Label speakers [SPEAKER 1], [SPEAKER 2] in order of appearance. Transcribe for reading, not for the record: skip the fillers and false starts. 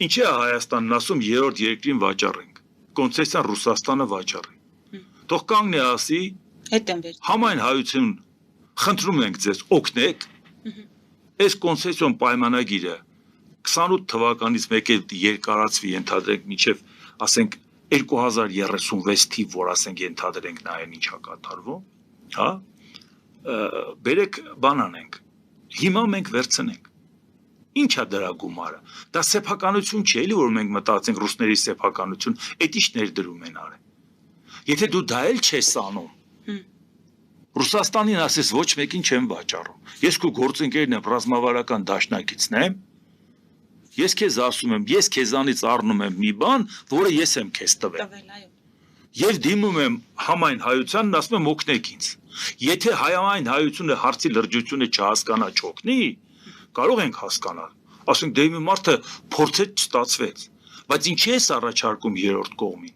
[SPEAKER 1] Ինչի է Հայաստանն ասում երրորդ երկրին վաճառենք, կոնցեսիան Ռուսաստանը վաճառի։ Թող կանգնի ասի, համայն հայություն խնդրում ենք ձեզ օգնեք, այս կոնցեսիոն պայմանագիրը 28 թվականից մեկ է երկարացվի ենթադրենք մինչև ասենք 2036 թիվ, որ ասենք ենթադրենք նայեն ինչա կատարվում, հա, բերեք բան անենք, հիմա մենք վերցնենք, ինչա դրա գումարը, դա սեփականություն չէ, էլի որ մենք մտածենք ռուսների սեփականություն, էդ ինչ ներդրում են արել, եթե դու դա էլ չես անում, Ռուսաստանին ասես ոչ մեկին չեմ վաճառում, ես քո գործընկերն եմ, ռազմավարական դաշնակիցն եմ, ես քեզ ասում եմ, ես քեզանից առնում եմ մի բան, որը ես եմ քեզ տվել։ Եվ դիմում եմ համայն հայությանն, ասում եմ օգնեք ինձ։ Եթե համայն հայությունը հարցի լրջությունը չհասկանա, չօգնի, կարող ենք հասկանալ։ Ասենք դե մի մարդը փորձեց չստացվեց, բայց ինչի է առաջարկում երրորդ կողմին։